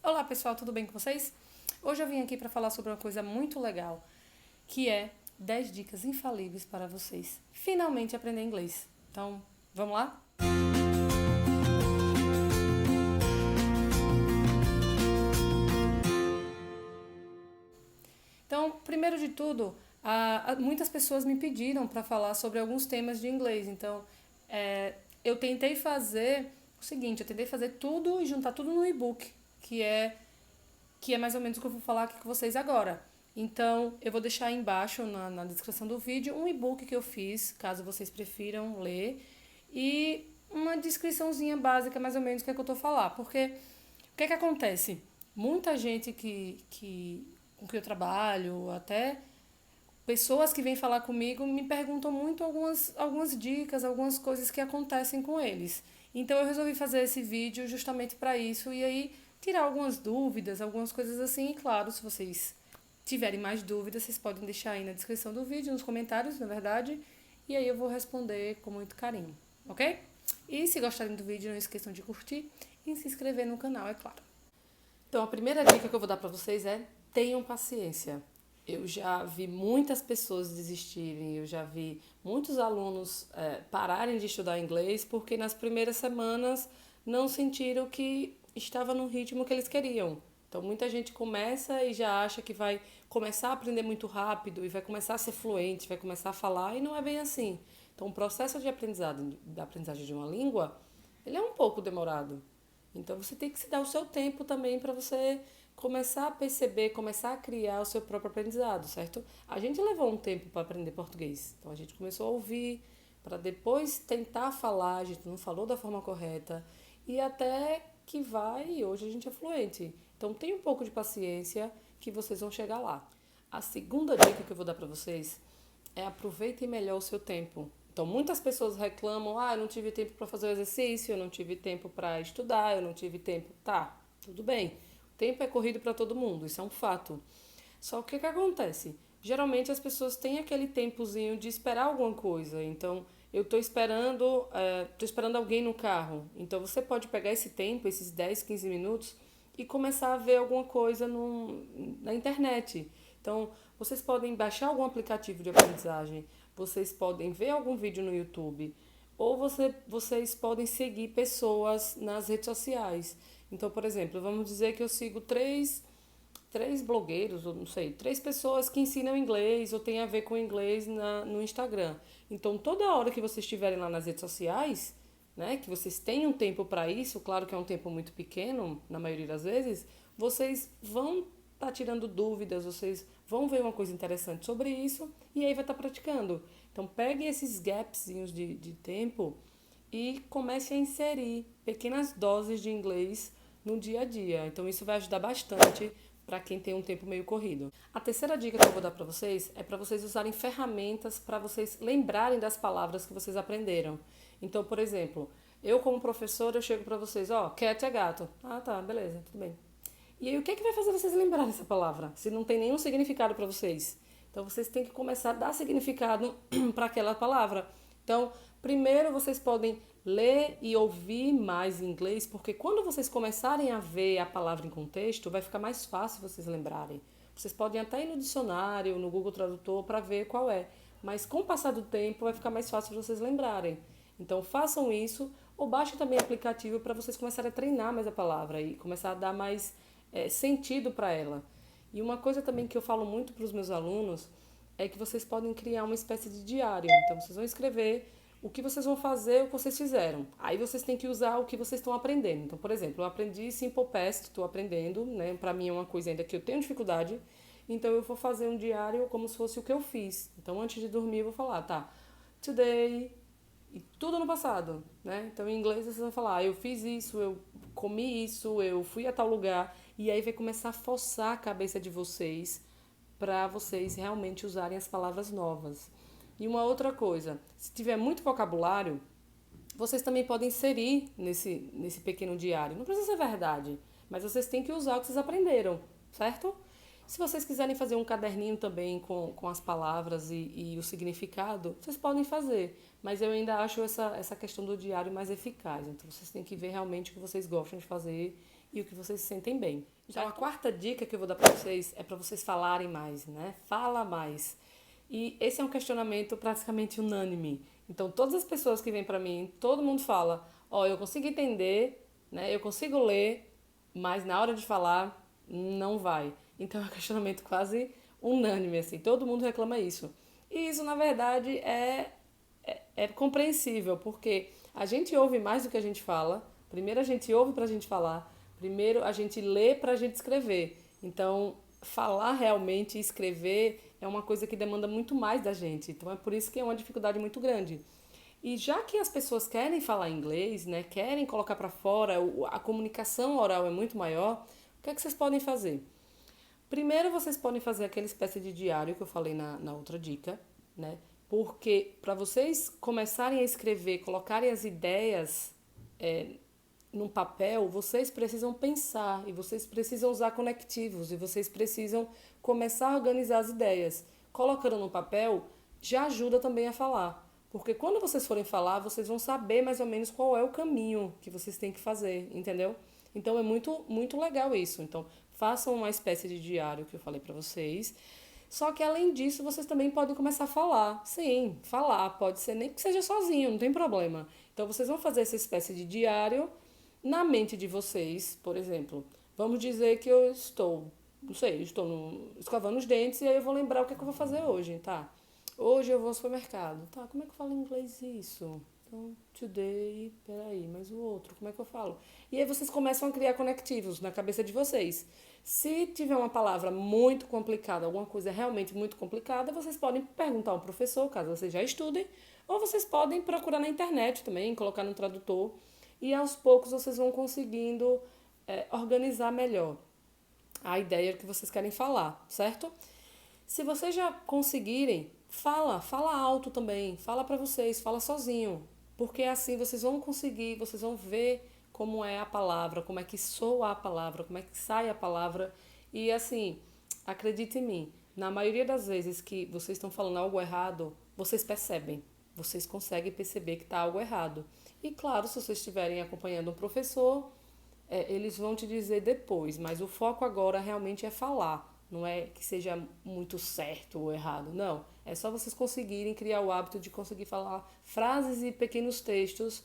Olá pessoal, tudo bem com vocês? Hoje eu vim aqui para falar sobre uma coisa muito legal, que é 10 dicas infalíveis para vocês finalmente aprender inglês. Então, vamos lá? Então, primeiro de tudo, muitas pessoas me pediram para falar sobre alguns temas de inglês. Então, eu tentei fazer o seguinte, eu tentei fazer tudo e juntar tudo no e-book, que é mais ou menos o que eu vou falar aqui com vocês agora. Então, eu vou deixar aí embaixo na descrição do vídeo um e-book que eu fiz, caso vocês prefiram ler, e uma descriçãozinha básica, mais ou menos, do que é que eu tô falando. Porque o que é que acontece? Muita gente com que eu trabalho, até pessoas que vêm falar comigo, me perguntam muito algumas dicas, algumas coisas que acontecem com eles. Então eu resolvi fazer esse vídeo justamente para isso e aí tirar algumas dúvidas, algumas coisas assim. E claro, se vocês tiverem mais dúvidas, vocês podem deixar aí na descrição do vídeo, nos comentários, na verdade, e aí eu vou responder com muito carinho, ok? E se gostarem do vídeo, não esqueçam de curtir e se inscrever no canal, é claro. Então, a primeira dica que eu vou dar para vocês é: tenham paciência. Eu já vi muitas pessoas desistirem, eu já vi muitos alunos pararem de estudar inglês porque nas primeiras semanas não sentiram que estava no ritmo que eles queriam. Então, muita gente começa e já acha que vai começar a aprender muito rápido e vai começar a ser fluente, vai começar a falar, e não é bem assim. Então, o processo de aprendizado, da aprendizagem de uma língua, ele é um pouco demorado. Então você tem que se dar o seu tempo também para você começar a perceber, começar a criar o seu próprio aprendizado, certo? A gente levou um tempo para aprender português. Então a gente começou a ouvir para depois tentar falar, a gente não falou da forma correta e até que vai e hoje a gente é fluente. Então tenha um pouco de paciência que vocês vão chegar lá. A segunda dica que eu vou dar para vocês é: aproveitem melhor o seu tempo. Então, muitas pessoas reclamam: eu não tive tempo para fazer o exercício, eu não tive tempo para estudar, eu não tive tempo. Tá, tudo bem. O tempo é corrido para todo mundo, isso é um fato. Só que o que acontece? Geralmente as pessoas têm aquele tempozinho de esperar alguma coisa. Então, eu estou esperando alguém no carro. Então, você pode pegar esse tempo, esses 10, 15 minutos, e começar a ver alguma coisa na internet. Então, vocês podem baixar algum aplicativo de aprendizagem, vocês podem ver algum vídeo no YouTube, ou vocês podem seguir pessoas nas redes sociais. Então, por exemplo, vamos dizer que eu sigo três blogueiros, ou não sei, três pessoas que ensinam inglês ou têm a ver com inglês no Instagram. Então, toda hora que vocês estiverem lá nas redes sociais, né, que vocês tenham tempo para isso, claro que é um tempo muito pequeno, na maioria das vezes, vocês vão estar tirando dúvidas, vocês vão ver uma coisa interessante sobre isso e aí vai estar praticando. Então, pegue esses gapzinhos de tempo e comece a inserir pequenas doses de inglês no dia a dia. Então, isso vai ajudar bastante para quem tem um tempo meio corrido. A terceira dica que eu vou dar para vocês é para vocês usarem ferramentas para vocês lembrarem das palavras que vocês aprenderam. Então, por exemplo, eu como professora, eu chego para vocês: cat é gato. Ah, tá, beleza, tudo bem. E aí, o que é que vai fazer vocês lembrarem dessa palavra, se não tem nenhum significado para vocês? Então, vocês têm que começar a dar significado para aquela palavra. Então, primeiro vocês podem ler e ouvir mais em inglês, porque quando vocês começarem a ver a palavra em contexto, vai ficar mais fácil vocês lembrarem. Vocês podem até ir no dicionário, no Google Tradutor, para ver qual é. Mas com o passar do tempo, vai ficar mais fácil vocês lembrarem. Então, façam isso, ou baixem também aplicativo para vocês começarem a treinar mais a palavra e começar a dar mais sentido para ela. E uma coisa também que eu falo muito para os meus alunos é que vocês podem criar uma espécie de diário. Então, vocês vão escrever o que vocês vão fazer, o que vocês fizeram. Aí vocês têm que usar o que vocês estão aprendendo. Então, por exemplo, eu aprendi Simple Past, estou aprendendo, né? Para mim é uma coisa ainda que eu tenho dificuldade. Então, eu vou fazer um diário como se fosse o que eu fiz. Então, antes de dormir, eu vou falar: tá, today, e tudo no passado, né? Então, em inglês, vocês vão falar: eu fiz isso, eu comi isso, eu fui a tal lugar. E aí vai começar a forçar a cabeça de vocês para vocês realmente usarem as palavras novas. E uma outra coisa: se tiver muito vocabulário, vocês também podem inserir nesse pequeno diário. Não precisa ser verdade, mas vocês têm que usar o que vocês aprenderam, certo? Se vocês quiserem fazer um caderninho também com as palavras e o significado, vocês podem fazer. Mas eu ainda acho essa questão do diário mais eficaz. Então vocês têm que ver realmente o que vocês gostam de fazer e o que vocês se sentem bem. Então, a quarta dica que eu vou dar para vocês é para vocês falarem mais, né? Fala mais. E esse é um questionamento praticamente unânime. Então, todas as pessoas que vêm para mim, todo mundo fala, eu consigo entender, né? Eu consigo ler, mas na hora de falar, não vai. Então, é um questionamento quase unânime, assim. Todo mundo reclama isso. E isso, na verdade, é compreensível, porque a gente ouve mais do que a gente fala. Primeiro a gente ouve pra gente falar. Primeiro a gente lê pra gente escrever. Então, falar realmente e escrever é uma coisa que demanda muito mais da gente. Então, é por isso que é uma dificuldade muito grande. E já que as pessoas querem falar inglês, né, querem colocar para fora, a comunicação oral é muito maior, o que é que vocês podem fazer? Primeiro, vocês podem fazer aquela espécie de diário que eu falei na outra dica, né? Porque para vocês começarem a escrever, colocarem as ideias num papel, vocês precisam pensar e vocês precisam usar conectivos e vocês precisam começar a organizar as ideias. Colocando no papel já ajuda também a falar. Porque quando vocês forem falar, vocês vão saber mais ou menos qual é o caminho que vocês têm que fazer, entendeu? Então é muito legal isso. Então, façam uma espécie de diário que eu falei para vocês. Só que além disso, vocês também podem começar a falar. Sim, falar, pode ser nem que seja sozinho, não tem problema. Então vocês vão fazer essa espécie de diário na mente de vocês, por exemplo. Vamos dizer que eu estou, não sei, escovando os dentes e aí eu vou lembrar o que é que eu vou fazer hoje, tá? Hoje eu vou ao supermercado. Tá, como é que eu falo em inglês isso? Então, today, peraí, mas o outro, como é que eu falo? E aí vocês começam a criar conectivos na cabeça de vocês. Se tiver uma palavra muito complicada, alguma coisa realmente muito complicada, vocês podem perguntar ao professor, caso vocês já estudem, ou vocês podem procurar na internet também, colocar no tradutor, e aos poucos vocês vão conseguindo organizar melhor a ideia que vocês querem falar, certo? Se vocês já conseguirem, fala alto também, fala pra vocês, fala sozinho, porque assim vocês vão conseguir, vocês vão ver como é a palavra, como é que soa a palavra, como é que sai a palavra e assim, acredite em mim, na maioria das vezes que vocês estão falando algo errado, vocês percebem, vocês conseguem perceber que está algo errado. E claro, se vocês estiverem acompanhando um professor, eles vão te dizer depois, mas o foco agora realmente é falar. Não é que seja muito certo ou errado, não. É só vocês conseguirem criar o hábito de conseguir falar frases e pequenos textos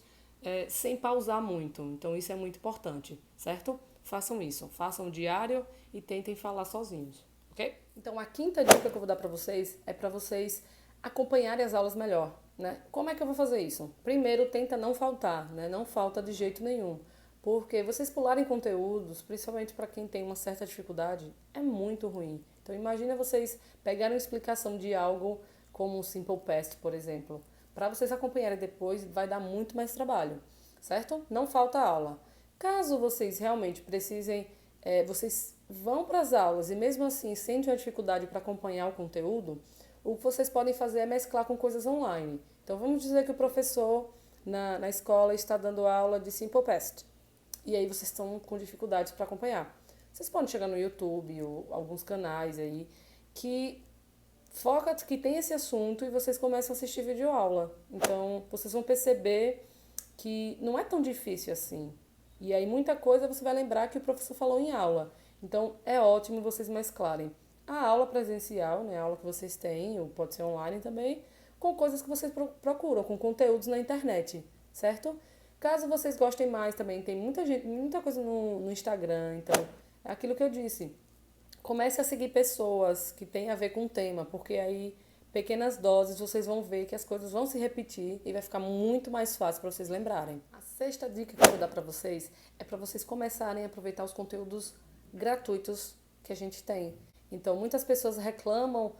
sem pausar muito. Então isso é muito importante, certo? Façam isso, façam um diário e tentem falar sozinhos, ok? Então a quinta dica que eu vou dar para vocês é para vocês acompanharem as aulas melhor, né? Como é que eu vou fazer isso? Primeiro, tenta não faltar, né? Não falta de jeito nenhum. Porque vocês pularem conteúdos, principalmente para quem tem uma certa dificuldade, é muito ruim. Então imagina vocês pegarem uma explicação de algo como o Simple Past, por exemplo. Para vocês acompanharem depois, vai dar muito mais trabalho, certo? Não falta aula. Caso vocês realmente precisem, vocês vão para as aulas e mesmo assim sentem uma dificuldade para acompanhar o conteúdo, o que vocês podem fazer é mesclar com coisas online. Então vamos dizer que o professor na escola está dando aula de Simple Past e aí vocês estão com dificuldades para acompanhar. Vocês podem chegar no YouTube ou alguns canais aí que que tem esse assunto e vocês começam a assistir videoaula. Então, vocês vão perceber que não é tão difícil assim. E aí muita coisa você vai lembrar que o professor falou em aula. Então, é ótimo vocês mesclarem a aula presencial, né, a aula que vocês têm, ou pode ser online também, com coisas que vocês procuram, com conteúdos na internet, certo? Caso vocês gostem mais também, tem muita coisa no Instagram, então é aquilo que eu disse. Comece a seguir pessoas que têm a ver com o tema, porque aí pequenas doses vocês vão ver que as coisas vão se repetir e vai ficar muito mais fácil para vocês lembrarem. A sexta dica que eu vou dar para vocês é para vocês começarem a aproveitar os conteúdos gratuitos que a gente tem. Então, muitas pessoas reclamam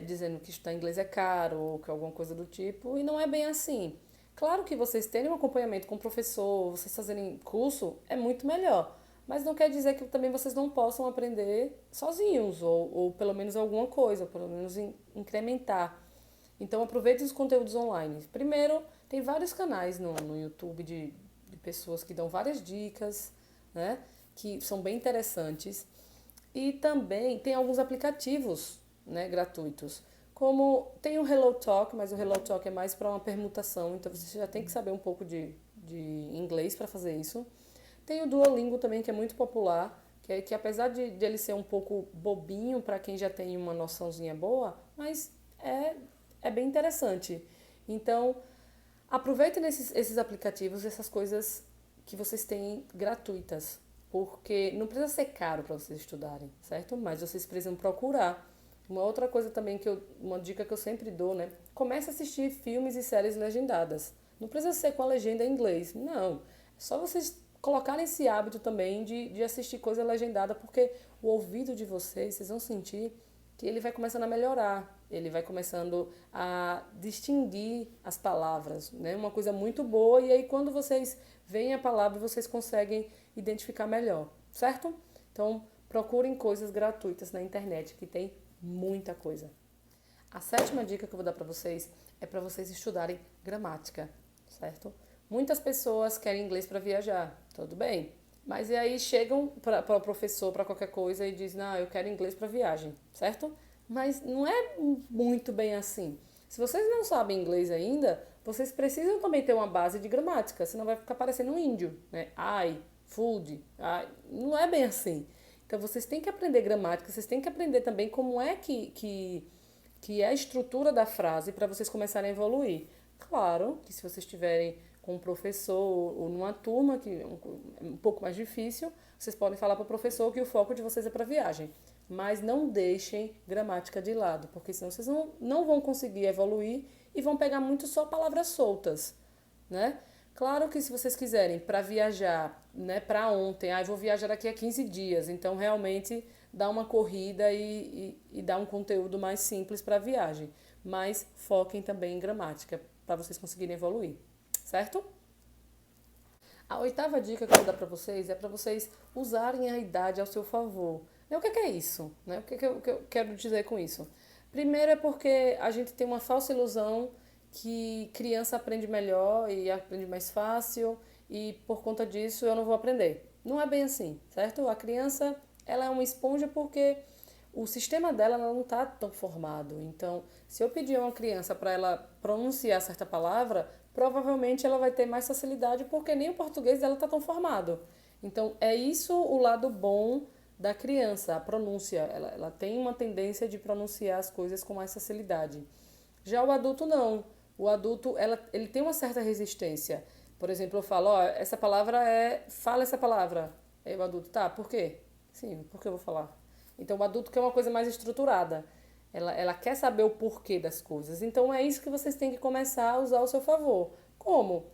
dizendo que estudar inglês é caro ou que alguma coisa do tipo, e não é bem assim. Claro que vocês terem um acompanhamento com o professor, vocês fazerem curso, é muito melhor. Mas não quer dizer que também vocês não possam aprender sozinhos, ou pelo menos alguma coisa, ou pelo menos incrementar. Então aproveite os conteúdos online. Primeiro, tem vários canais no YouTube de pessoas que dão várias dicas, né? Que são bem interessantes. E também tem alguns aplicativos, né, gratuitos. Como tem o HelloTalk, mas o HelloTalk é mais para uma permutação, então você já tem que saber um pouco de inglês para fazer isso. Tem o Duolingo também, que é muito popular, que apesar de ele ser um pouco bobinho para quem já tem uma noçãozinha boa, mas é, é bem interessante. Então, aproveitem esses aplicativos, essas coisas que vocês têm gratuitas, porque não precisa ser caro para vocês estudarem, certo? Mas vocês precisam procurar. Uma outra coisa também uma dica que eu sempre dou, né? Comece a assistir filmes e séries legendadas. Não precisa ser com a legenda em inglês, não. É só vocês colocarem esse hábito também de assistir coisa legendada, porque o ouvido de vocês vão sentir que ele vai começando a melhorar, ele vai começando a distinguir as palavras, né? Uma coisa muito boa, e aí quando vocês veem a palavra, vocês conseguem identificar melhor, certo? Então, procurem coisas gratuitas na internet, que tem muita coisa. A sétima dica que eu vou dar para vocês é para vocês estudarem gramática, certo? Muitas pessoas querem inglês para viajar, tudo bem. Mas e aí chegam para o professor, para qualquer coisa e dizem, não, eu quero inglês para viagem, certo? Mas não é muito bem assim. Se vocês não sabem inglês ainda, vocês precisam também ter uma base de gramática, senão vai ficar parecendo um índio, né? I, food, não é bem assim. Então vocês têm que aprender gramática, vocês têm que aprender também como é que é a estrutura da frase para vocês começarem a evoluir. Claro que se vocês estiverem com um professor ou numa turma que é um pouco mais difícil, vocês podem falar para o professor que o foco de vocês é para viagem. Mas não deixem gramática de lado, porque senão vocês não vão conseguir evoluir e vão pegar muito só palavras soltas, né? Claro que se vocês quiserem para viajar, né, para ontem, eu vou viajar daqui a 15 dias, então realmente dá uma corrida e dá um conteúdo mais simples para a viagem. Mas foquem também em gramática, para vocês conseguirem evoluir, certo? A oitava dica que eu vou dar para vocês é para vocês usarem a idade ao seu favor. O que é isso? Né? O que eu quero dizer com isso? Primeiro é porque a gente tem uma falsa ilusão que criança aprende melhor e aprende mais fácil e por conta disso eu não vou aprender. Não é bem assim, certo? A criança, ela é uma esponja porque o sistema dela não está tão formado. Então, se eu pedir a uma criança para ela pronunciar certa palavra, provavelmente ela vai ter mais facilidade porque nem o português dela está tão formado. Então, é isso o lado bom da criança, a pronúncia. Ela tem uma tendência de pronunciar as coisas com mais facilidade. Já o adulto não. O adulto, ele tem uma certa resistência. Por exemplo, eu falo, essa palavra fala essa palavra. Aí o adulto, tá, por quê? Sim, por que eu vou falar? Então o adulto quer uma coisa mais estruturada. Ela quer saber o porquê das coisas. Então é isso que vocês têm que começar a usar ao seu favor. Como?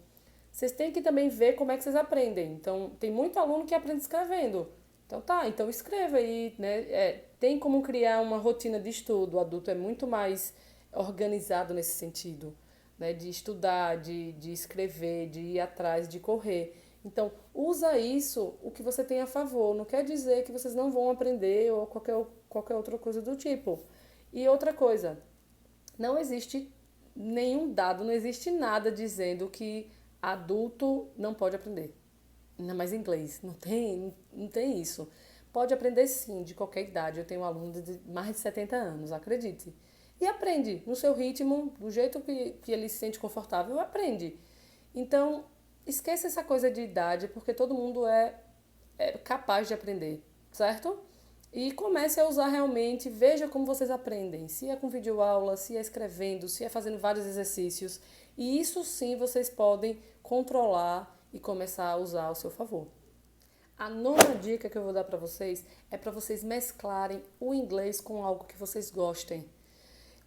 Vocês têm que também ver como é que vocês aprendem. Então, tem muito aluno que aprende escrevendo. Então tá, então escreva aí, né? Tem como criar uma rotina de estudo. O adulto é muito mais organizado nesse sentido, né? De estudar, de escrever, de ir atrás, de correr. Então, usa isso, o que você tem a favor. Não quer dizer que vocês não vão aprender ou qualquer outra coisa do tipo. E outra coisa, não existe nenhum dado, não existe nada dizendo que adulto não pode aprender. Ainda mais inglês. Não tem isso. Pode aprender sim, de qualquer idade. Eu tenho um aluno de mais de 70 anos, acredite. E aprende no seu ritmo, do jeito que ele se sente confortável, aprende. Então, esqueça essa coisa de idade, porque todo mundo é capaz de aprender, certo? E comece a usar realmente, veja como vocês aprendem. Se é com videoaula, se é escrevendo, se é fazendo vários exercícios. E isso sim vocês podem controlar e começar a usar ao seu favor. A nona dica que eu vou dar para vocês é para vocês mesclarem o inglês com algo que vocês gostem.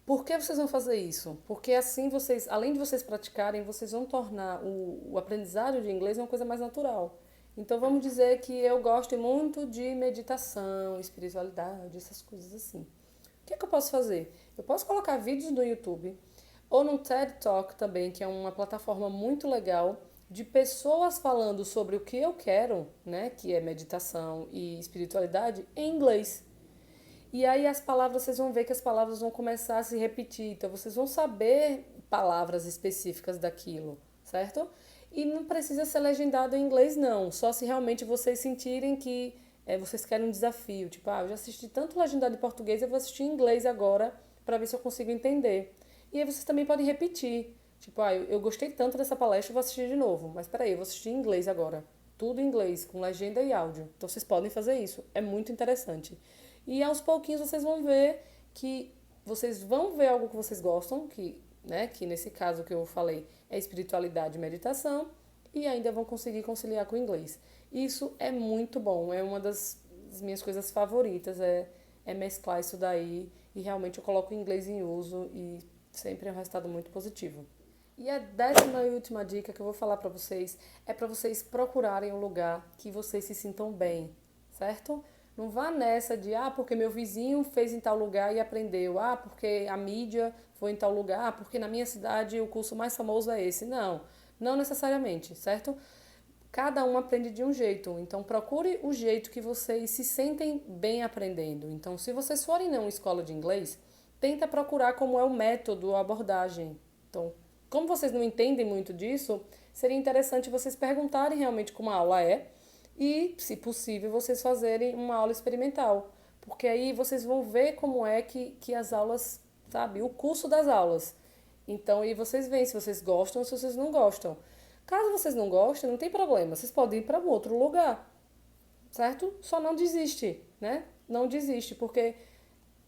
Por que vocês vão fazer isso? Porque assim vocês, além de vocês praticarem, vocês vão tornar o aprendizado de inglês uma coisa mais natural. Então vamos dizer que eu gosto muito de meditação, espiritualidade, essas coisas assim. O que é que eu posso fazer? Eu posso colocar vídeos no YouTube ou no TED Talk também, que é uma plataforma muito legal de pessoas falando sobre o que eu quero, né, que é meditação e espiritualidade, em inglês. E aí as palavras, vocês vão ver que as palavras vão começar a se repetir. Então vocês vão saber palavras específicas daquilo, certo? E não precisa ser legendado em inglês, não. Só se realmente vocês sentirem que vocês querem um desafio. Tipo, eu já assisti tanto legendado em português, eu vou assistir em inglês agora para ver se eu consigo entender. E aí vocês também podem repetir. Tipo, eu gostei tanto dessa palestra, eu vou assistir de novo. Mas peraí, eu vou assistir em inglês agora. tudo em inglês, com legenda e áudio. Então vocês podem fazer isso, é muito interessante. E aos pouquinhos vocês vão ver que vocês vão ver algo que vocês gostam, que nesse caso que eu falei é espiritualidade e meditação, e ainda vão conseguir conciliar com o inglês. Isso é muito bom, é uma das minhas coisas favoritas, é mesclar isso daí, e realmente eu coloco o inglês em uso e sempre é um resultado muito positivo. E a 10ª e última dica que eu vou falar para vocês é para vocês procurarem um lugar que vocês se sintam bem, certo? Não vá nessa de, porque meu vizinho fez em tal lugar e aprendeu, porque a mídia foi em tal lugar, porque na minha cidade o curso mais famoso é esse. Não, não necessariamente, certo? Cada um aprende de um jeito, então procure o jeito que vocês se sentem bem aprendendo. Então, se vocês forem numa escola de inglês, tenta procurar como é o método, a abordagem. Então, como vocês não entendem muito disso, seria interessante vocês perguntarem realmente como a aula é e, se possível, vocês fazerem uma aula experimental. Porque aí vocês vão ver como é que as aulas, sabe, o curso das aulas. Então, aí vocês veem se vocês gostam ou se vocês não gostam. Caso vocês não gostem, não tem problema, vocês podem ir para outro lugar, certo? Só não desiste, né? Não desiste, porque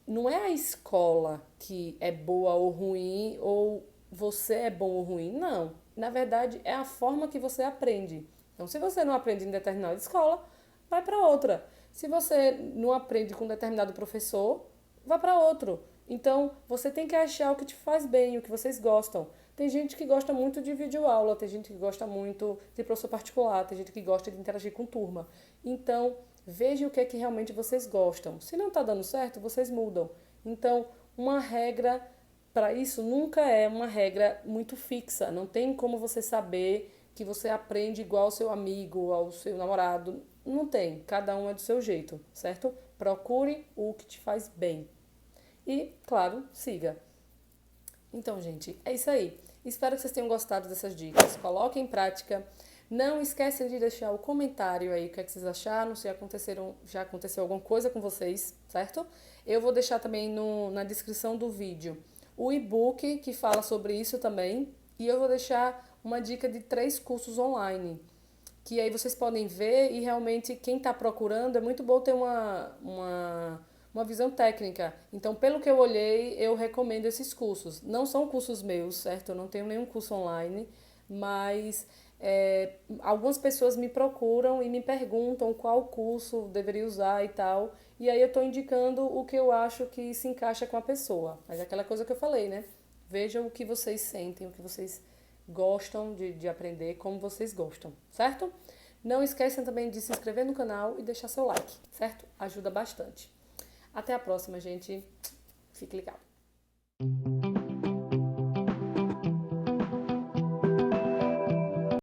não é a escola que é boa ou ruim, ou você é bom ou ruim, não. Na verdade, é a forma que você aprende. Então, se você não aprende em determinada escola, vai para outra. Se você não aprende com determinado professor, vá para outro. Então, você tem que achar o que te faz bem, o que vocês gostam. Tem gente que gosta muito de videoaula, tem gente que gosta muito de professor particular, tem gente que gosta de interagir com turma. Então, veja o que é que realmente vocês gostam. Se não está dando certo, vocês mudam. Então, uma regra para isso nunca é uma regra muito fixa. Não tem como você saber que você aprende igual ao seu amigo, ao seu namorado. Não tem. Cada um é do seu jeito, certo? Procure o que te faz bem. E, claro, siga. Então, gente, é isso aí. Espero que vocês tenham gostado dessas dicas. Coloquem em prática. Não esquecem de deixar o comentário aí, o que é que vocês acharam, se já aconteceu alguma coisa com vocês, certo? Eu vou deixar também na descrição do vídeo o e-book que fala sobre isso também. E eu vou deixar uma dica de 3 cursos online, que aí vocês podem ver e realmente quem está procurando, é muito bom ter uma visão técnica. Então, pelo que eu olhei, eu recomendo esses cursos. Não são cursos meus, certo? Eu não tenho nenhum curso online, mas algumas pessoas me procuram e me perguntam qual curso deveria usar e tal. E aí eu estou indicando o que eu acho que se encaixa com a pessoa. Mas é aquela coisa que eu falei, né? Vejam o que vocês sentem, o que vocês gostam de aprender, como vocês gostam, certo? Não esqueçam também de se inscrever no canal e deixar seu like, certo? Ajuda bastante. Até a próxima, gente. Fique ligado.